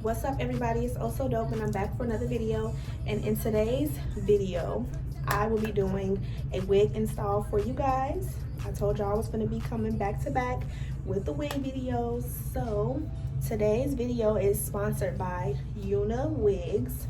What's up, everybody? It's Also Dope, and I'm back for another video. And in today's video, I will be doing a wig install for you guys. I told y'all I was going to be coming back to back with the wig videos. So today's video is sponsored by Uniwigs.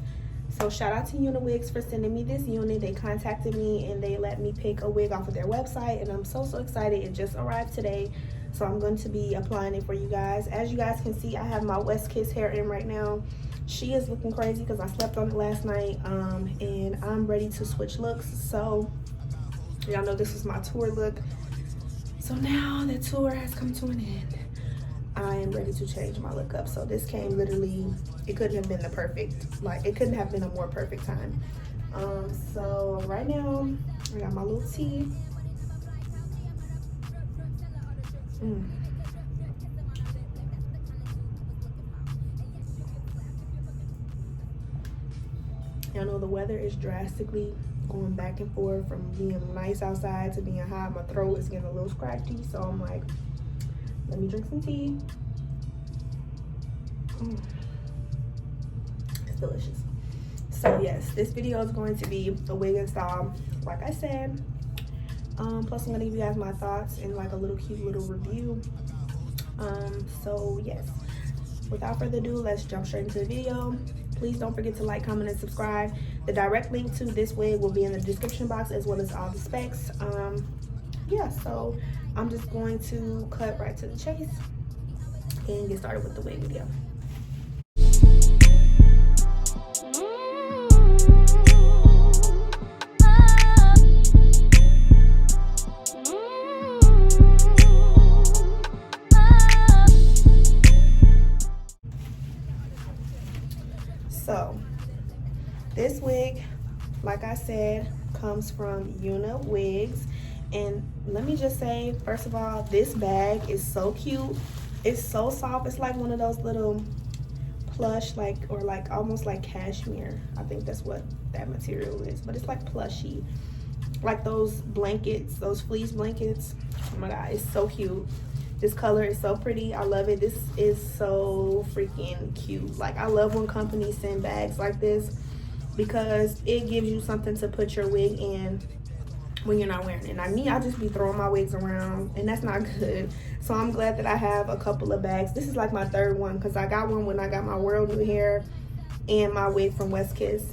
So shout out to Uniwigs for sending me this unit. They contacted me and they let me pick a wig off of their website, and I'm so excited. It just arrived today. So I'm going to be applying it for you guys. As you guys can see, I have my West Kiss hair in right now. She is looking crazy because I slept on it last night, and I'm ready to switch looks. So y'all know this was my tour look. So now the tour has come to an end. I am ready to change my look up. So this came literally, it couldn't have been the perfect, like it couldn't have been a more perfect time. So right now I got my little tea. Y'all know the weather is drastically going back and forth from being nice outside to being hot. My throat is getting a little scratchy, so I'm like, let me drink some tea. It's delicious. So yes, this video is going to be a wig install, like I said. Plus I'm gonna give you guys my thoughts and like a little cute little review. So yes, without further ado, let's jump straight into the video. Please don't forget to like, comment, and subscribe. The direct link to this wig will be in the description box, as well as all the specs. Yeah, so I'm just going to cut right to the chase and get started with the wig video. So this wig, like I said, comes from Uniwigs, and let me just say, first of all, this bag is so cute. It's so soft. It's like one of those little plush, like, or like almost like cashmere. I think that's what that material is, but it's like plushy, like those blankets, those fleece blankets. Oh my god, it's so cute. This color is so pretty. I love it. This is so freaking cute. Like, I love when companies send bags like this because it gives you something to put your wig in when you're not wearing it. Now me, I just be throwing my wigs around, and that's not good. So I'm glad that I have a couple of bags. This is like my third one because I got one when I got my World New hair and my wig from West Kiss.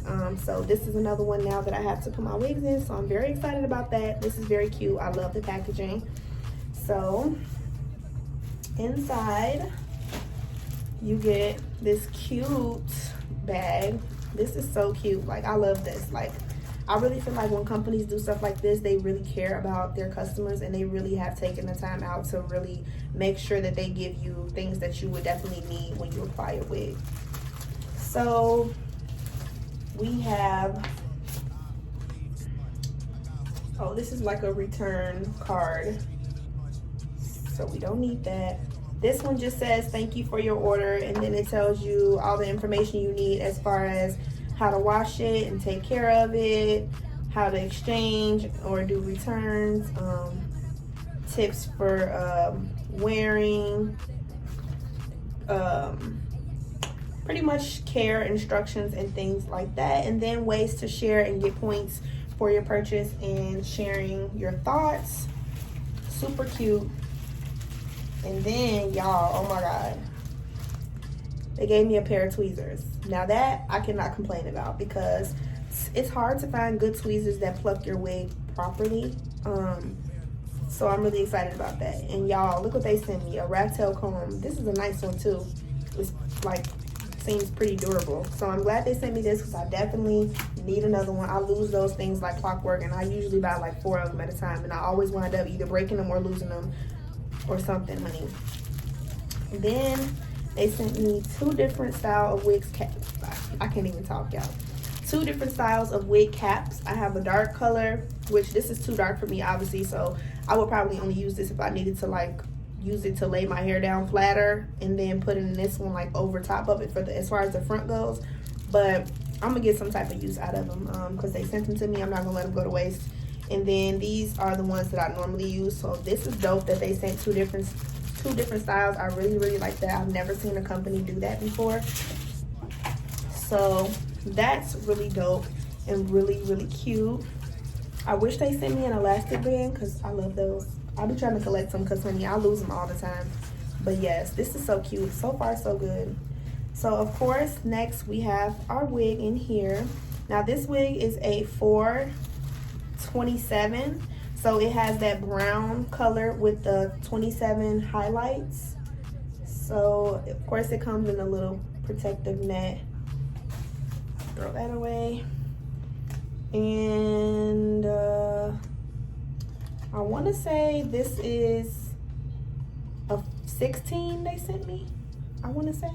So this is another one now that I have to put my wigs in. So I'm very excited about that. This is very cute. I love the packaging. So inside you get this cute bag. This is so cute. Like, I love this. Like, I really feel like when companies do stuff like this, they really care about their customers, and they really have taken the time out to really make sure that they give you things that you would definitely need when you apply a wig. So we have, oh, this is like a return card, so we don't need that. This one just says thank you for your order, and then it tells you all the information you need as far as how to wash it and take care of it, how to exchange or do returns, tips for wearing, pretty much care instructions and things like that, and then ways to share and get points for your purchase and sharing your thoughts. Super cute. And then, y'all, oh my god, they gave me a pair of tweezers. Now that I cannot complain about, because it's hard to find good tweezers that pluck your wig properly. So I'm really excited about that. And y'all, look what they sent me, a rat tail comb. This is a nice one too. It's like, seems pretty durable. So I'm glad they sent me this because I definitely need another one. I lose those things like clockwork, and I usually buy like 4 of them at a time, and I always wind up either breaking them or losing them or something, honey. Then they sent me 2 different style of wigs caps. I can't even talk, y'all. 2 different styles of wig caps. I have a dark color, which this is too dark for me, obviously, so I would probably only use this if I needed to like use it to lay my hair down flatter, and then put in this one like over top of it for the, as far as the front goes. But I'm gonna get some type of use out of them because they sent them to me. I'm not gonna let them go to waste. And then these are the ones that I normally use. So this is dope that they sent two different styles. I really like that. I've never seen a company do that before. So that's really dope and really, really cute. I wish they sent me an elastic band because I love those. I'll be trying to collect them because, honey, I lose them all the time. But yes, this is so cute. So far, so good. So, of course, next we have our wig in here. Now, this wig is a 427. So, it has that brown color with the 27 highlights. So, of course, it comes in a little protective net. Throw that away. And I want to say this is a 16 they sent me, I want to say.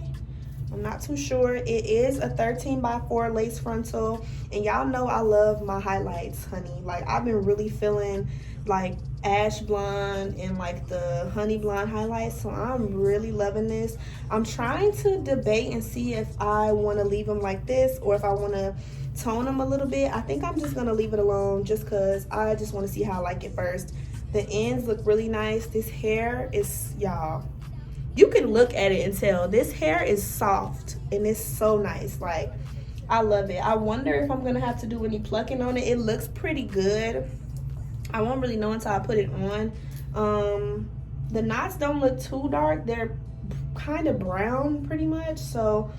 I'm not too sure. It is a 13x4 lace frontal, and y'all know I love my highlights, honey. Like, I've been really feeling like ash blonde and like the honey blonde highlights, so I'm really loving this. I'm trying to debate and see if I want to leave them like this or if I want to tone them a little bit. I think I'm just gonna leave it alone just because I just want to see how I like it first. The ends look really nice. This hair is, y'all, you can look at it and tell this hair is soft and it's so nice. Like, I love it. I wonder if I'm gonna have to do any plucking on it. It looks pretty good. I won't really know until I put it on. The knots don't look too dark. They're kind of brown pretty much. So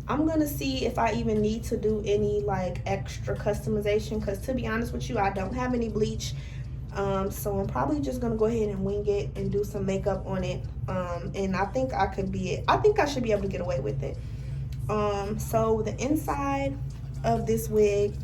I'm gonna see if I even need to do any like extra customization, because to be honest with you, I don't have any bleach. So I'm probably just gonna go ahead and wing it and do some makeup on it. And I think I should be able to get away with it. So the inside of this wig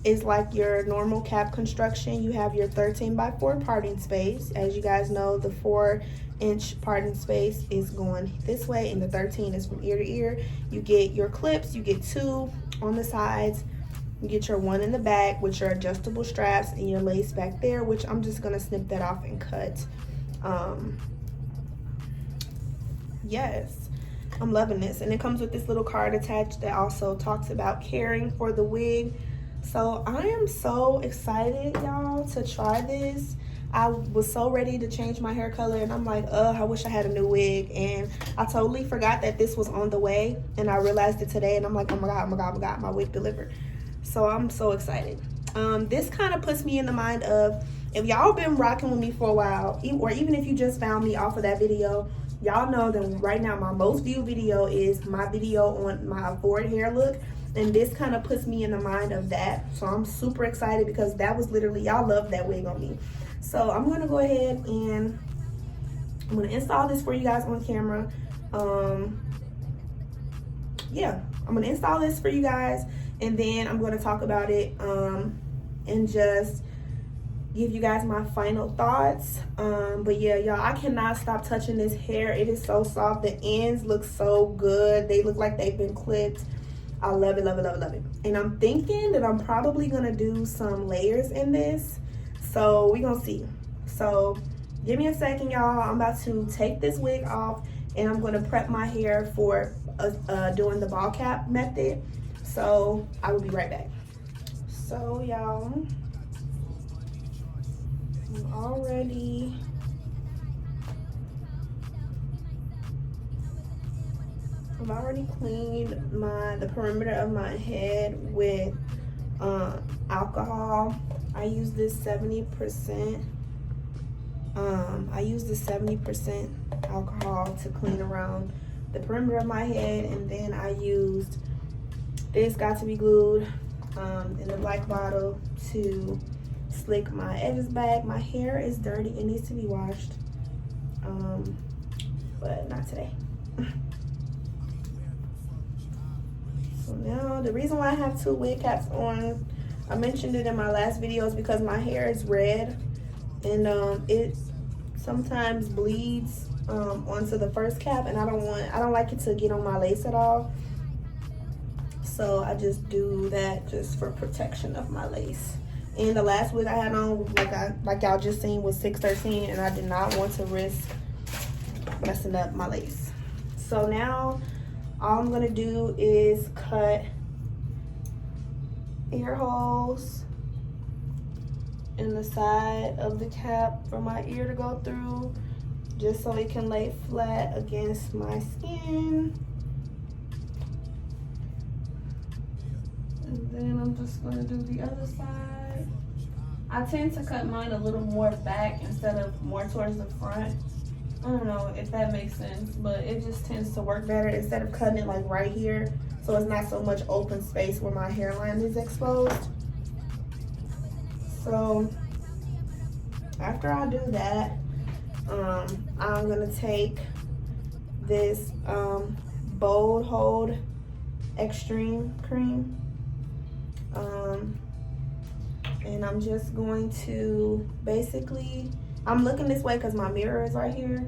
is like your normal cap construction. You have your 13x4 parting space. As you guys know, the 4-inch parting space is going this way and the 13 is from ear to ear. You get your clips, you get 2 on the sides, you get your 1 in the back with your adjustable straps and your lace back there, which I'm just gonna snip that off and cut. Yes, I'm loving this. And it comes with this little card attached that also talks about caring for the wig. So I am so excited, y'all, to try this. I was so ready to change my hair color, and I'm like, I wish I had a new wig. And I totally forgot that this was on the way, and I realized it today, and I'm like, oh my god, oh my god, oh my god, my wig delivered. So I'm so excited. This kind of puts me in the mind of, if y'all been rocking with me for a while, or even if you just found me off of that video, y'all know that right now my most viewed video is my video on my avoid hair look. And this kind of puts me in the mind of that. So I'm super excited because that was literally, y'all loved that wig on me. So I'm gonna go ahead and I'm gonna install this for you guys on camera. Yeah, I'm gonna install this for you guys, and then I'm gonna talk about it and just give you guys my final thoughts. But yeah, y'all, I cannot stop touching this hair. It is so soft. The ends look so good. They look like they've been clipped. I love it, love it, love it, love it. And I'm thinking that I'm probably gonna do some layers in this. So we gonna see. So give me a second, y'all. I'm about to take this wig off and I'm gonna prep my hair for doing the ball cap method. So I will be right back. So y'all, I've already cleaned the perimeter of my head with alcohol. I use this 70%. I use the 70% alcohol to clean around the perimeter of my head, and then I used this Got to Be Glued in the black bottle to slick my edges back. My hair is dirty. It needs to be washed, but not today. So now, the reason why I have 2 wig caps on, I mentioned it in my last video, is because my hair is red, and it sometimes bleeds onto the first cap, and I don't like it to get on my lace at all. So I just do that just for protection of my lace. And the last wig I had on, like y'all just seen, was 613, and I did not want to risk messing up my lace. So now all I'm gonna do is cut ear holes in the side of the cap for my ear to go through, just so it can lay flat against my skin. then I'm just gonna do the other side. I tend to cut mine a little more back instead of more towards the front. I don't know if that makes sense, but it just tends to work better instead of cutting it like right here, so it's not so much open space where my hairline is exposed. So after I do that, I'm gonna take this Bold Hold Extreme Cream, and I'm just going to basically, I'm looking this way because my mirror is right here.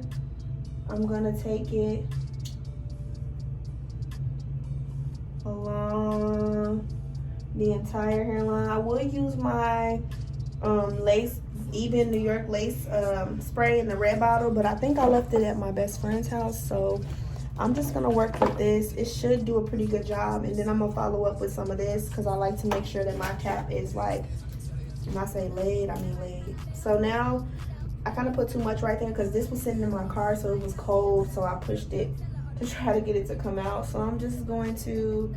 I'm gonna take it along the entire hairline. I would use my lace, even New York lace spray in the red bottle, but I think I left it at my best friend's house, so I'm just gonna work with this. It should do a pretty good job, and then I'm gonna follow up with some of this because I like to make sure that my cap is like, when I say laid, I mean laid. So now I kind of put too much right there because this was sitting in my car, so it was cold, so I pushed it to try to get it to come out. So I'm just going to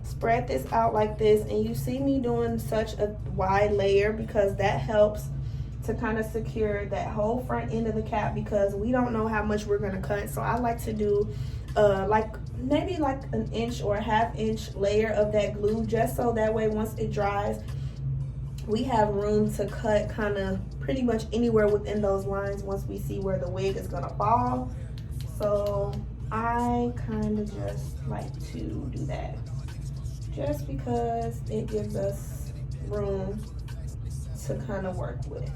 spread this out like this, and you see me doing such a wide layer because that helps to kind of secure that whole front end of the cap, because we don't know how much we're going to cut. So I like to do like maybe like an inch or a half-inch layer of that glue, just so that way once it dries we have room to cut kind of pretty much anywhere within those lines once we see where the wig is going to fall. So I kind of just like to do that just because it gives us room to kind of work with.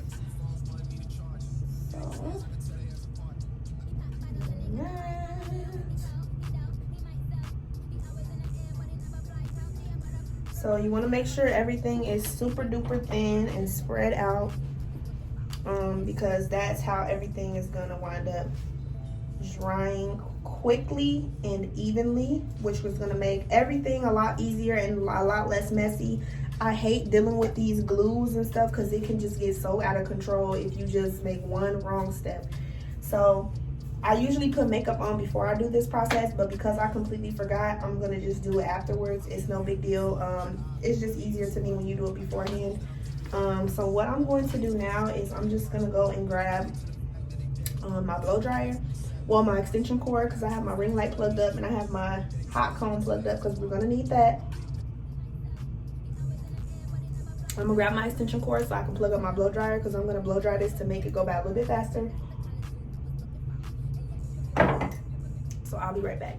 So you want to make sure everything is super duper thin and spread out, because that's how everything is going to wind up drying quickly and evenly, which was going to make everything a lot easier and a lot less messy. I hate dealing with these glues and stuff because it can just get so out of control if you just make one wrong step. So I usually put makeup on before I do this process, but because I completely forgot, I'm gonna just do it afterwards. It's no big deal. It's just easier to me when you do it beforehand. So what I'm going to do now is I'm just gonna go and grab my blow dryer, well, my extension cord, because I have my ring light plugged up and I have my hot comb plugged up because we're gonna need that. I'm gonna grab my extension cord so I can plug up my blow dryer, because I'm gonna blow dry this to make it go by a little bit faster. So I'll be right back.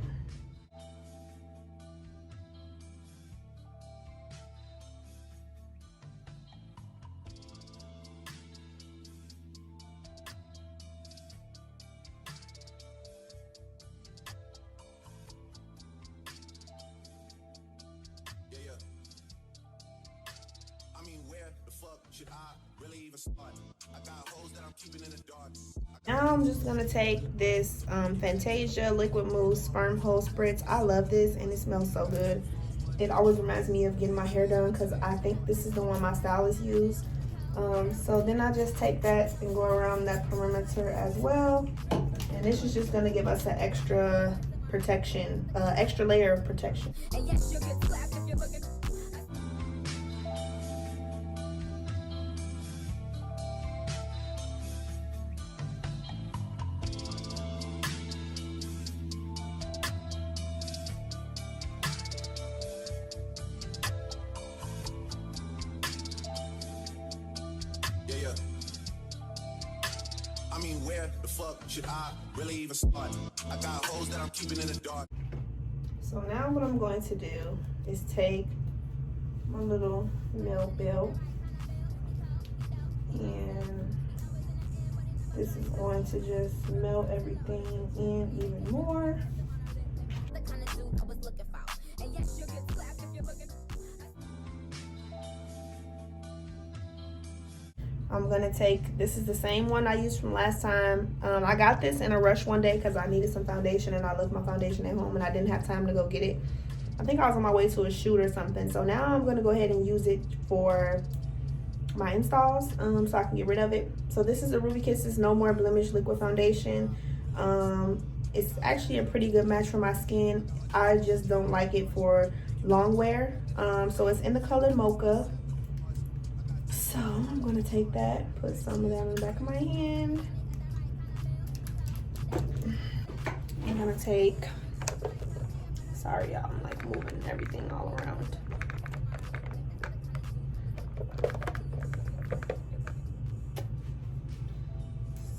Now I'm just gonna take this Fantasia Liquid Mousse Sperm Hole Spritz. I love this and it smells so good. It always reminds me of getting my hair done because I think this is the one my stylist used. So then I just take that and go around that perimeter as well. And this is just gonna give us an extra protection, extra layer of protection. And yes, you'll get slapped if you're looking. I mean, where the fuck should I really even start? I got hoes that I'm keeping in the dark. So now what I'm going to do is take my little nail belt, and this is going to just melt everything in even more. I'm gonna take, this is the same one I used from last time. I got this in a rush one day because I needed some foundation and I left my foundation at home and I didn't have time to go get it. I think I was on my way to a shoot or something. So now I'm gonna go ahead and use it for my installs, so I can get rid of it. So this is the Ruby Kisses No More Blemish Liquid Foundation. It's actually a pretty good match for my skin. I just don't like it for long wear. So it's in the color mocha. So I'm gonna take that, put some of that on the back of my hand. I'm gonna take, sorry y'all, I'm like moving everything all around.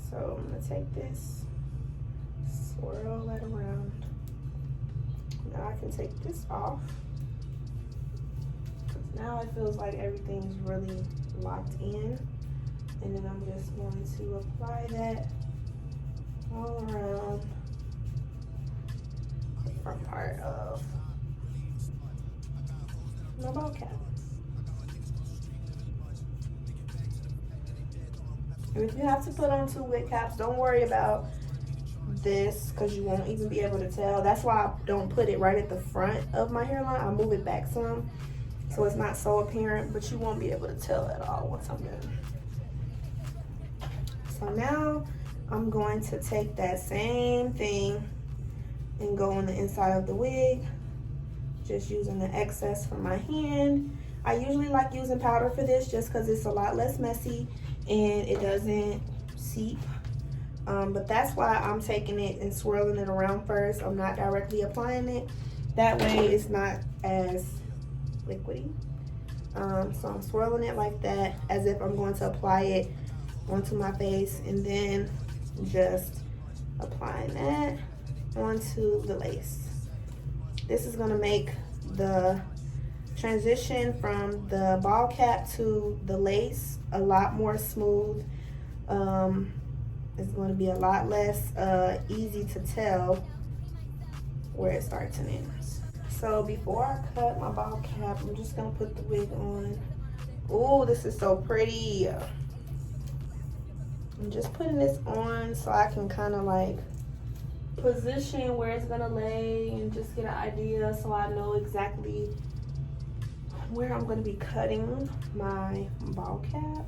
So I'm gonna take this, swirl that around. Now I can take this off. Now it feels like everything's really locked in. And then I'm just going to apply that all around the front part of my ball cap. And if you have to put on 2 wig caps, don't worry about this because you won't even be able to tell. That's why I don't put it right at the front of my hairline. I move it back some so it's not so apparent, but you won't be able to tell at all once I'm done. So now I'm going to take that same thing and go on the inside of the wig, just using the excess from my hand. I usually like using powder for this just because it's a lot less messy and it doesn't seep. But that's why I'm taking it and swirling it around first. I'm not directly applying it. That way it's not as liquidy. So I'm swirling it like that as if I'm going to apply it onto my face, and then just applying that onto the lace. This is going to make the transition from the ball cap to the lace a lot more smooth. It's going to be a lot less easy to tell where it starts and ends. So before I cut my ball cap, I'm just going to put the wig on. Oh, this is so pretty. I'm just putting this on so I can kind of like position where it's going to lay and just get an idea so I know exactly where I'm going to be cutting my ball cap.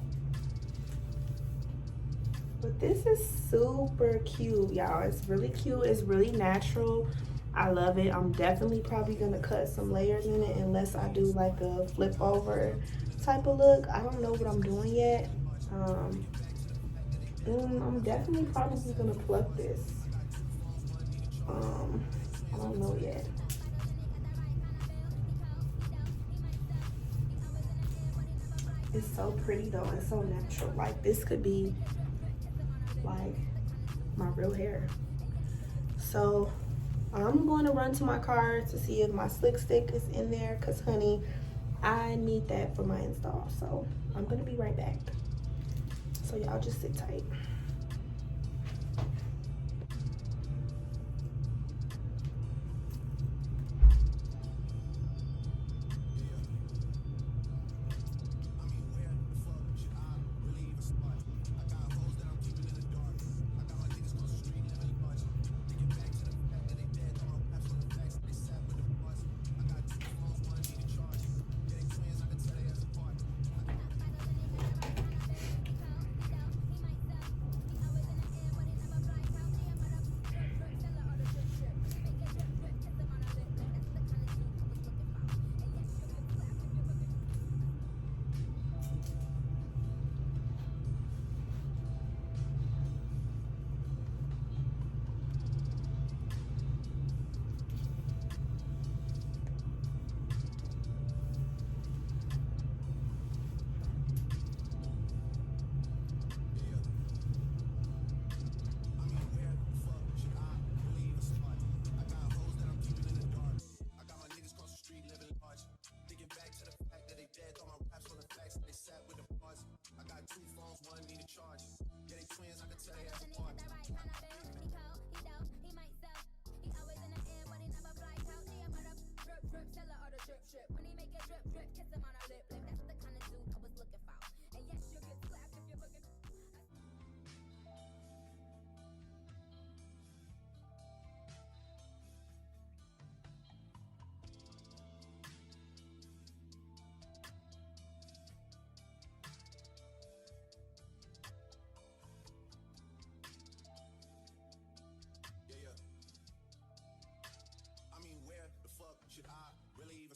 But this is super cute, y'all. It's really cute. It's really natural. I love it. I'm definitely probably gonna cut some layers in it unless I do like a flip over type of look. I don't know what I'm doing yet. I'm definitely probably gonna pluck this. I don't know yet. It's so pretty though, and so natural. Like this could be like my real hair. So I'm going to run to my car to see if my slick stick is in there, because honey, I need that for my install. So I'm gonna be right back. So y'all just sit tight.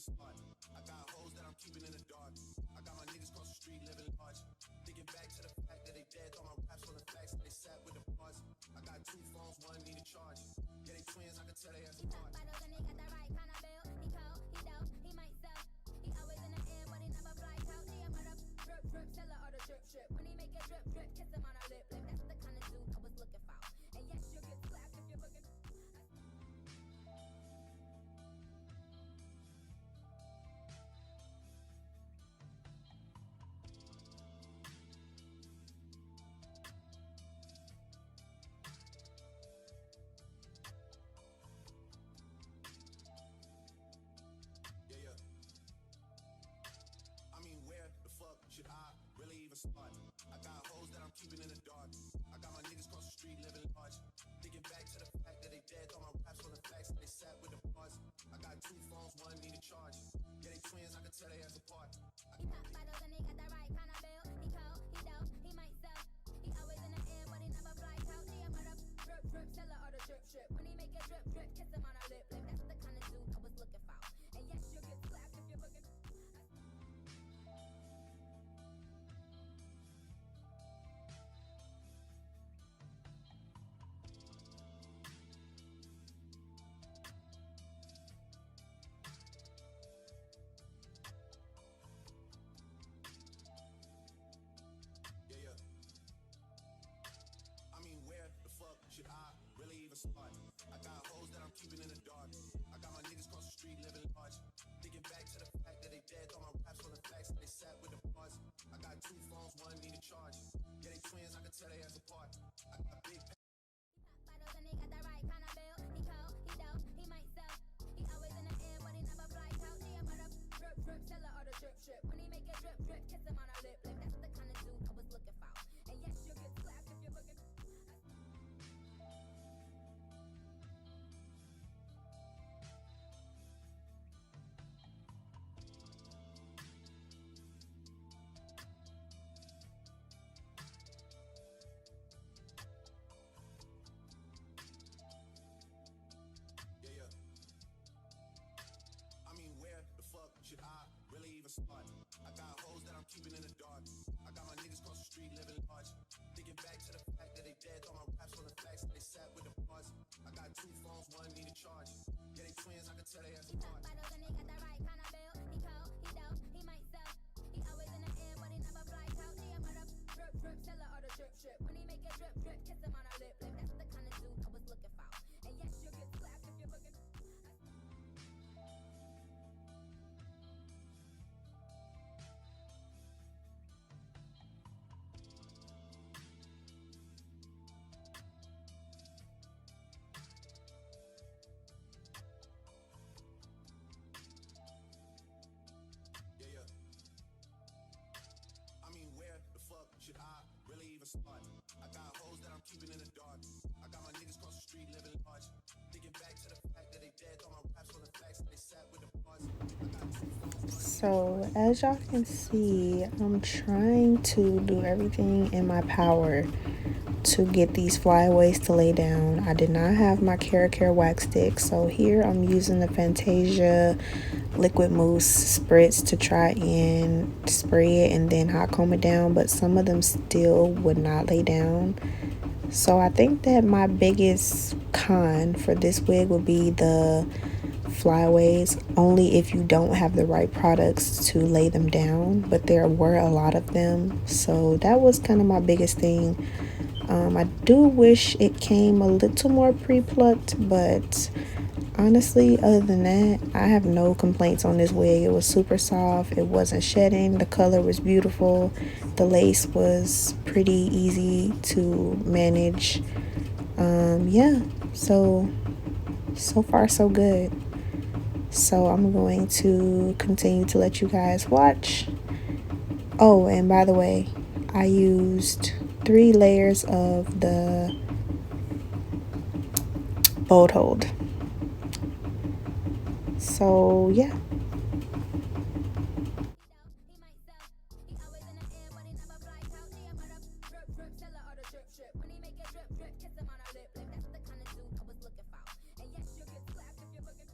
start. I got hoes that I'm keeping in the dark. I got my niggas cross the street living large. Thinking back to the fact that they dead, thought my raps on the facts that they sat with the bars. I got 2 phones, one need a charge. Yeah, they twins, I can tell they have some heart. Bottles and they got the right kind of bill. He cold, he dope, he might sell. He always in the air, but he never fly out. He a mother drip, drip, seller or the drip, drip. When he make it drip, drip, kiss him on a lip, lip. That's the kind of dude I was looking for. And yes, you'll get slapped if you're looking. Yeah. I mean, where the fuck should I really even start? I got hoes that I'm keeping in the dark. I got my niggas cross the street living large. Thinking back to the fact that they dead, thought my raps on the facts that they sat with the bars. I got 2 phones, one need a charge. Yeah, they twins, I can tell they have some part. He pop bottles and they got the right kind of bill. He cold, he dope, he might sell. He always in the air, but he never fly out. He a mother drip, drip, seller or the drip, drip. When he make it drip, drip, kiss him on a lip, lip. That's the kind of dude I was looking for. And yes, you'll get slapped if you're looking. Yeah. I mean, where the fuck should I really even start? I got hoes that I'm keeping in the dark. I got my niggas cross the street living large. Thinking back to the fact that they dead, thought my raps on the facts that they sat with the bars. I got 2 phones, one need a charge. Yeah, they twins, I can tell they have some part. I got big. Bottles and they got the right kind of bill. He cold, he dope, he might sell. He always in the air, but he never fly out. He a mother drip, drip, seller or the drip, drip. When he make it drip, drip, kiss him on a lip, lip. That's the kind of dude I was looking for. And yes, you'll get slapped if you're looking. Yeah. I mean, where the fuck should I really even start? I got hoes that I'm keeping in the dark. I got my niggas cross the street living large. Thinking back to the fact that they dead, thought my raps on the facts that they sat with the bars. I got 2 phones, one need a charge. Yeah, they twins, I can tell they have some He pop part. bottles and they got the right kind of bill. He cold, he dope, he might sell. He always in the air, but he never fly out. He a mother drip, drip, seller or the drip, drip. When he make it drip, drip, kiss him on a lip, lip. That's the kind of dude I was looking for. And yes, you'll get slapped if you're looking. Yeah. I mean, where the fuck should I really even start? I got hoes that I'm keeping in the dark. I got my niggas cross the street living large. Thinking back to the fact that they dead, thought my raps on the facts that they sat with the bars. I got 2 phones. So as y'all can see, I'm trying to do everything in my power to get these flyaways to lay down. I did not have my Care wax stick, so here I'm using the Fantasia liquid mousse spritz to try and spray it and then hot comb it down, but some of them still would not lay down. So I think that my biggest con for this wig would be the flyaways, only if you don't have the right products to lay them down, but there were a lot of them, so that was kind of my biggest thing. I do wish it came a little more pre-plucked, but honestly, other than that, I have no complaints on this wig. It was super soft, it wasn't shedding, the color was beautiful, the lace was pretty easy to manage. Yeah, so far so good. So I'm going to continue to let you guys watch. Oh, and by the way, I used 3 layers of the bold hold. So yeah. He might sell. He always in the air, but he never fly out. He a mother drip, drip, seller or the drip, drip. When he make it drip, drip, kiss him on a lip, lip. That's the kind of dude I was looking for. And yes, you'll get slapped if you're looking.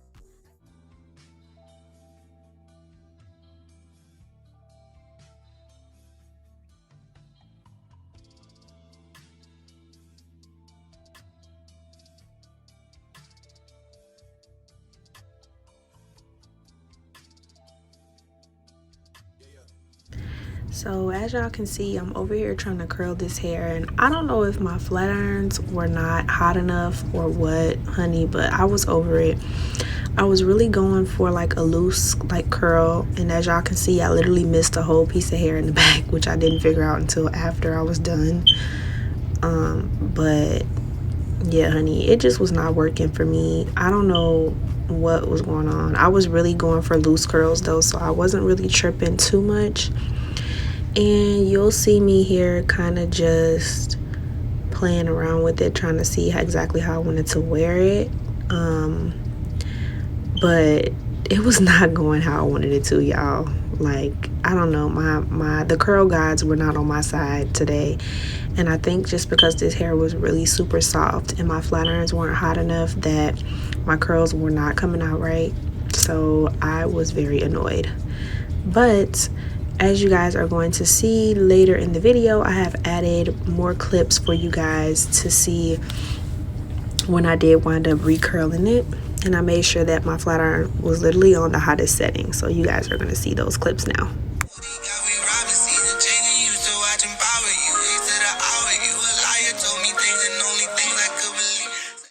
So as y'all can see, I'm over here trying to curl this hair, and I don't know if my flat irons were not hot enough or what, honey, but I was over it. I was really going for like a loose like curl, and as y'all can see, I literally missed a whole piece of hair in the back, which I didn't figure out until after I was done. But yeah, honey, it just was not working for me. I don't know what was going on. I was really going for loose curls though, so I wasn't really tripping too much. And you'll see me here kind of just playing around with it, trying to see exactly how I wanted to wear it. But it was not going how I wanted it to, y'all. Like, I don't know, the curl guides were not on my side today. And I think just because this hair was really super soft and my flat irons weren't hot enough, that my curls were not coming out right. So I was very annoyed. But as you guys are going to see later in the video, I have added more clips for you guys to see when I did wind up recurling it. And I made sure that my flat iron was literally on the hottest setting. So you guys are going to see those clips now.